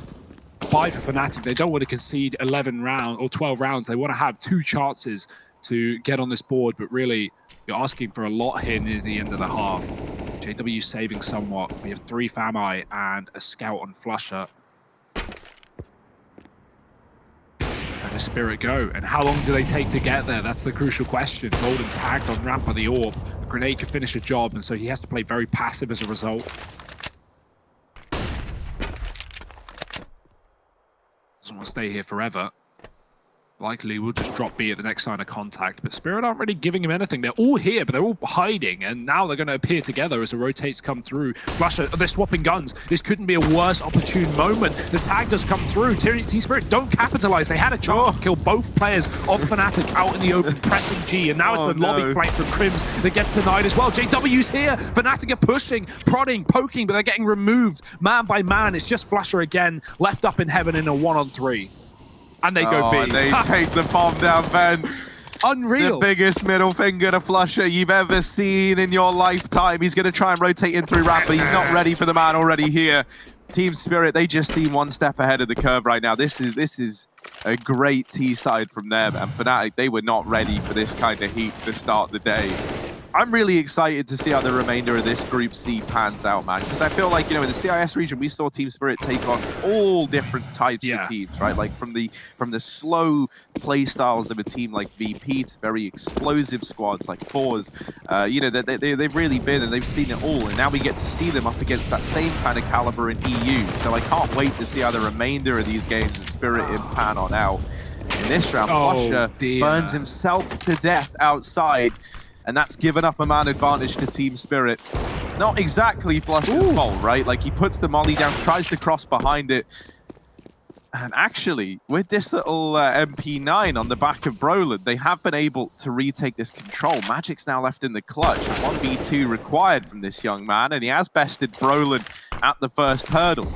Speaker 5: 5 for Fnatic. They don't want to concede 11 rounds or 12 rounds. They want to have 2 chances to get on this board, but really, you're asking for a lot here near the end of the half. JW saving somewhat. We have 3 Fami and a scout on Flusher. And a Spirit go. And how long do they take to get there? That's the crucial question. Golden tagged on ramp by the orb. A grenade could finish a job, and so he has to play very passive as a result. Doesn't want to stay here forever. Likely will just drop B at the next sign of contact, but Spirit aren't really giving him anything. They're all here, but they're all hiding, and now they're going to appear together as the rotates come through. Flusher, they're swapping guns. This couldn't be a worse opportune moment. The tag does come through. Team Spirit don't capitalize. They had a chance to kill both players of Fnatic out in the open, pressing G, and now it's the lobby flank from Crims that gets denied as well. JW's here. Fnatic are pushing, prodding, poking, but they're getting removed man by man. It's just Flusher again, left up in heaven in a 1-on-3. And they go B.
Speaker 8: And they take the bomb down, Ben.
Speaker 5: Unreal.
Speaker 8: The biggest middle finger to Flusher you've ever seen in your lifetime. He's going to try and rotate in through ramp, but he's not ready for the man already here. Team Spirit, they just seem one step ahead of the curve right now. This is a great T-side from them, and fnatic, they were not ready for this kind of heat to start the day. I'm really excited to see how the remainder of this Group C pans out, man, because I feel like, you know, in the CIS region, we saw Team Spirit take on all different types of teams, right? Like from the slow play styles of a team like VP to very explosive squads like Fours. You know, they've really been, and they've seen it all, and now we get to see them up against that same kind of caliber in EU. So I can't wait to see how the remainder of these games of Spirit pan on out. In this round, Flusher burns himself to death outside, and that's given up a man advantage to Team Spirit. Not exactly Flusher's fault, right? Like, he puts the molly down, tries to cross behind it. And actually, with this little MP9 on the back of Brolin, they have been able to retake this control. Magic's now left in the clutch. 1v2 required from this young man, and he has bested Brolin at the first hurdle.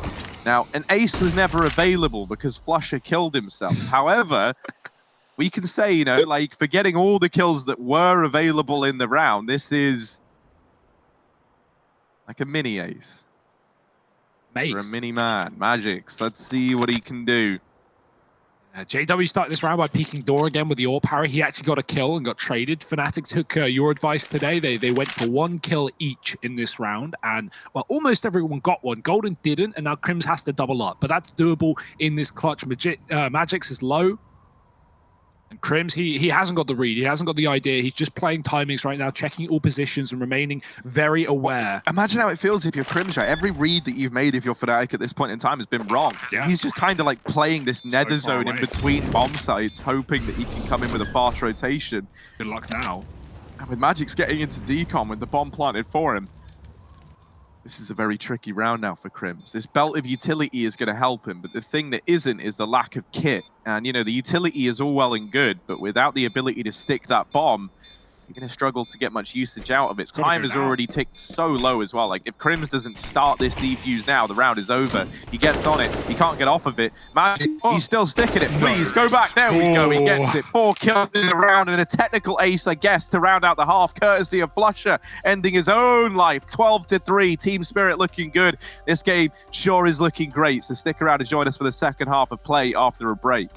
Speaker 8: Now, an ace was never available because Flusher killed himself. However, we can say, you know, like, for getting all the kills that were available in the round, this is like a mini ace.
Speaker 5: Mace.
Speaker 8: For a mini man. Magix, let's see what he can do.
Speaker 5: JW started this round by peeking door again with the AWP parry. He actually got a kill and got traded. fnatic took your advice today. They went for 1 kill each in this round, and well, almost everyone got one. Golden didn't, and now Crims has to double up, but that's doable in this clutch. Magix is low. And Crims, he hasn't got the read. He hasn't got the idea. He's just playing timings right now, checking all positions and remaining very aware.
Speaker 8: Imagine how it feels if you're Crims, right? Every read that you've made if you're fnatic at this point in time has been wrong.
Speaker 5: Yeah.
Speaker 8: He's just kind of like playing this nether zone in between bomb sites, hoping that he can come in with a fast rotation.
Speaker 5: Good luck now.
Speaker 8: And with Magic's getting into decon with the bomb planted for him, this is a very tricky round now for Crims. This belt of utility is going to help him, but the thing that isn't is the lack of kit. And, you know, the utility is all well and good, but without the ability to stick that bomb, you're going to struggle to get much usage out of it. Time has already ticked so low as well. Like, if Crims doesn't start this defuse now, the round is over. He gets on it. He can't get off of it. Magic, he's still sticking it. Please, go back. There we go. He gets it. 4 kills in the round and a technical ace, I guess, to round out the half, courtesy of Flusher, ending his own life. 12-3. Team Spirit looking good. This game sure is looking great. So stick around and join us for the second half of play after a break.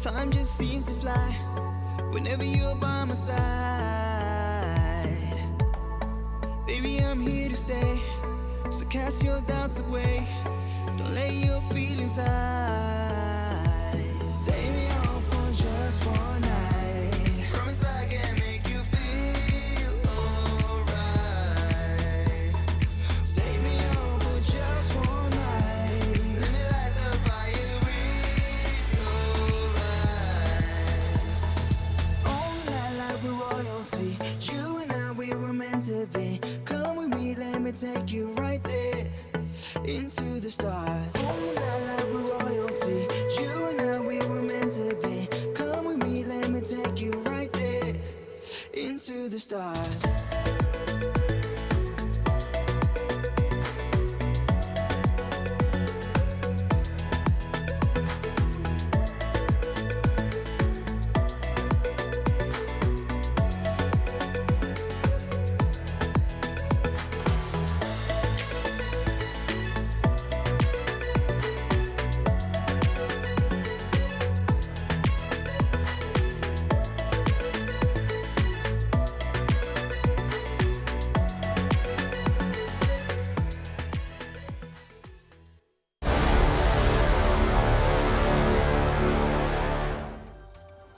Speaker 9: Time just seems to fly whenever you're by my side. Baby, I'm here to stay, so cast your doubts away. Don't let your feelings hide. Take me home for just one night. Promise I can make you feel alright. Take me home for just one night. Let me light the fire in your eyes. Oh, like we're royalty. You and I, we were meant to be. Come with me, let me take you right there into the stars. Oh, like we're royalty. You and I, we were meant to be. Come with me, let me take you right there into the stars.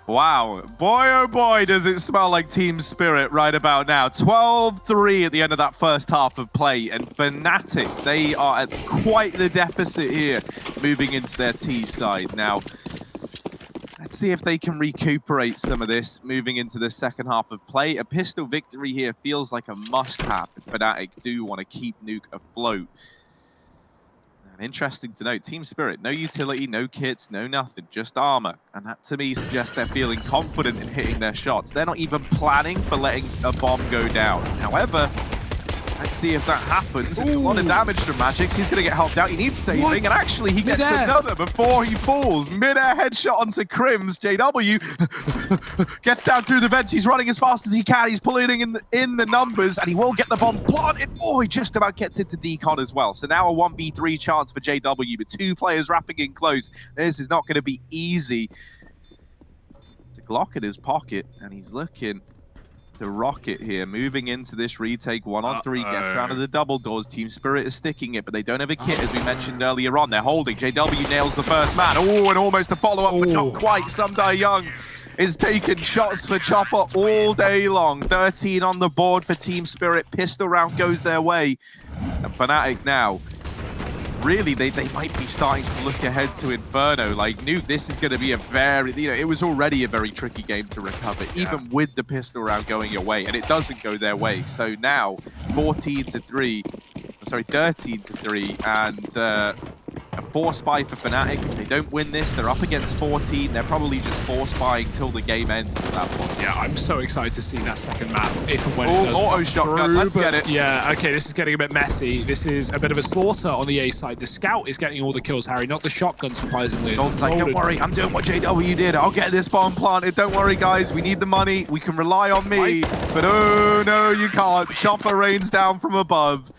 Speaker 8: Wow. Boy, oh boy, does it smell like Team Spirit right about now. 12-3 at the end of that first half of play. And fnatic, they are at quite the deficit here, moving into their T side. Now, let's see if they can recuperate some of this moving into the second half of play. A pistol victory here feels like a must-have if fnatic do want to keep Nuke afloat. And interesting to note, Team Spirit, no utility, no kits, no nothing, just armor. And that to me suggests they're feeling confident in hitting their shots. They're not even planning for letting a bomb go down. However, let's see if that happens. It's a lot of damage from Magix. He's going to get helped out. He needs saving.
Speaker 5: What?
Speaker 8: And actually, he gets
Speaker 5: Mid-air.
Speaker 8: another before he falls. Mid-air headshot onto Crims. JW gets down through the vents. He's running as fast as he can. He's pulling in the numbers, and he will get the bomb planted. Oh, he just about gets into decon as well. So now a 1v3 chance for JW, but 2 players wrapping in close. This is not going to be easy. The Glock in his pocket, and he's looking to rocket here, moving into this retake 1-on-3, gets down to the double doors. Team Spirit is sticking it, but they don't have a kit, as we mentioned earlier on. They're holding. JW nails the first man. Oh, and almost a follow-up, but not quite. Sumdai Young is taking shots for Chopper all day long. 13 on the board for Team Spirit. Pistol round goes their way. And fnatic now, really, they might be starting to look ahead to Inferno. Like, Nuke, this is going to be a very, it was already a very tricky game to recover, even with the pistol round going away, and it doesn't go their way. So now, 13-3, and a force buy for fnatic. If they don't win this, they're up against 14. They're probably just force buying till the game ends at that point.
Speaker 5: Yeah, I'm so excited to see that second map, if and when it does
Speaker 8: auto
Speaker 5: come
Speaker 8: shotgun,
Speaker 5: through,
Speaker 8: let's get it.
Speaker 5: Yeah, okay, this is getting a bit messy. This is a bit of a slaughter on the A side. The scout is getting all the kills, Harry, not the shotgun, surprisingly.
Speaker 8: Golden's like, don't worry, I'm doing what JW did. I'll get this bomb planted. Don't worry, guys. We need the money. We can rely on me. But oh, no, you can't. Chopper rains down from above.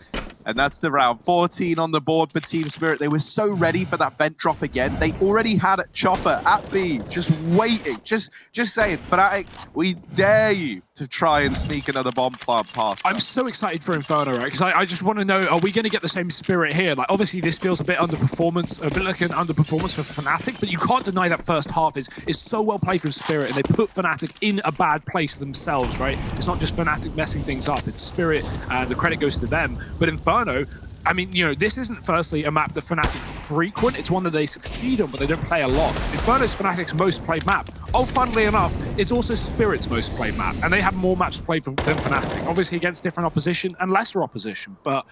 Speaker 8: And that's the round. 14 on the board for Team Spirit. They were so ready for that vent drop again. They already had Chopper at B, just waiting, just saying, fnatic, we dare you to try and sneak another bomb plant past.
Speaker 5: I'm so excited for Inferno, right? Because I just want to know, are we going to get the same spirit here? Like, obviously, this feels a bit underperformance, a bit like an underperformance for fnatic, but you can't deny that first half is so well played from Spirit, and they put fnatic in a bad place themselves, right? It's not just fnatic messing things up, it's Spirit, and the credit goes to them. But Inferno, I mean, you know, this isn't firstly a map that fnatic frequent, it's one that they succeed on, but they don't play a lot. Inferno's fnatic's most played map. Oh, funnily enough, it's also Spirit's most played map, and they have more maps played than fnatic, obviously against different opposition and lesser opposition, but,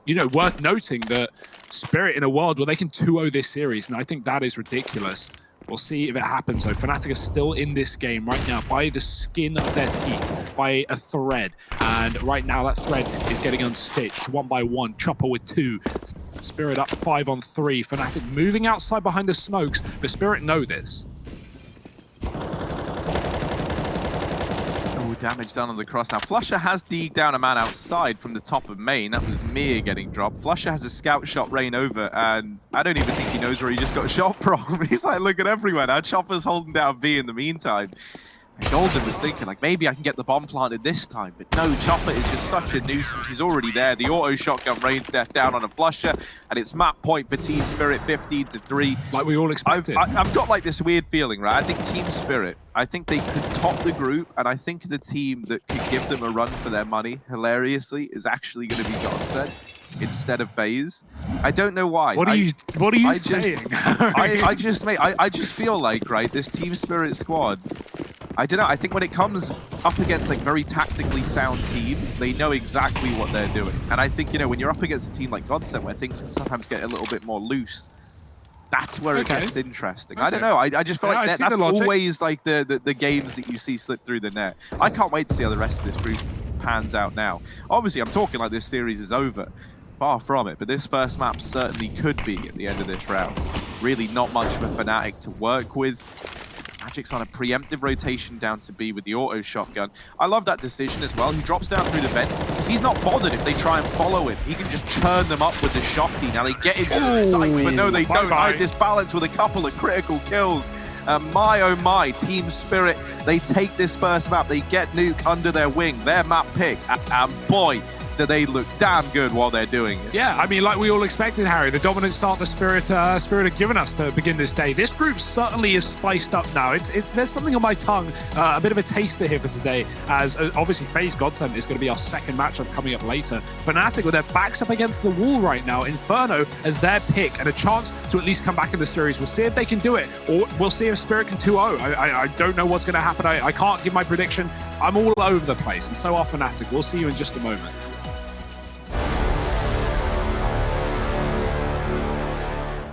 Speaker 5: you know, worth noting that Spirit in a world where they can 2-0 this series, and I think that is ridiculous. We'll see if it happens. So fnatic is still in this game right now by the skin of their teeth, by a thread. And right now that thread is getting unstitched one by one. Chopper with 2. Spirit up 5-on-3. fnatic moving outside behind the smokes, but Spirit know this.
Speaker 8: Damage done on the cross. Now, Flusher has digged down a man outside from the top of main. That was Mir getting dropped. Flusher has a scout shot rain over, and I don't even think he knows where he just got shot from. He's like looking everywhere now. Chopper's holding down B in the meantime. And Golden was thinking, like, maybe I can get the bomb planted this time. But no, Chopper is just such a nuisance. He's already there. The auto shotgun rains death down on a Flusher, and it's map point for Team Spirit, 15-3.
Speaker 5: Like we all expected.
Speaker 8: I've got like this weird feeling, right? I think Team Spirit, I think they could top the group, and I think the team that could give them a run for their money, hilariously, is actually going to be Godsend instead of FaZe. I don't know why.
Speaker 5: What are you saying?
Speaker 8: I just feel like, right, this Team Spirit squad, I don't know, I think when it comes up against like very tactically sound teams, they know exactly what they're doing. And I think, you know, when you're up against a team like Godsend, where things can sometimes get a little bit more loose, that's where it gets interesting. I don't know, I just feel like that's always like the games that you see slip through the net. I can't wait to see how the rest of this group pans out now. Obviously, I'm talking like this series is over. Far from it, but this first map certainly could be at the end of this round. Really not much for fnatic to work with. Magic's on a preemptive rotation down to B with the auto shotgun. I love that decision as well. He drops down through the vents because he's not bothered if they try and follow him. He can just churn them up with the shotty. Now they get him to the site, but no, they don't. Hide this balance with a couple of critical kills. My oh my, Team Spirit, they take this first map. They get Nuke under their wing, their map pick. And boy, do they look damn good while they're doing it.
Speaker 5: Yeah, I mean, like we all expected, Harry, the dominant start the Spirit had given us to begin this day. This group certainly is spiced up now. There's something on my tongue, a bit of a taster here for today, as obviously FaZe Godsend is going to be our second matchup coming up later. fnatic with their backs up against the wall right now, Inferno as their pick and a chance to at least come back in the series. We'll see if they can do it, or we'll see if Spirit can 2-0. I don't know what's going to happen. I can't give my prediction. I'm all over the place, and so are fnatic. We'll see you in just a moment.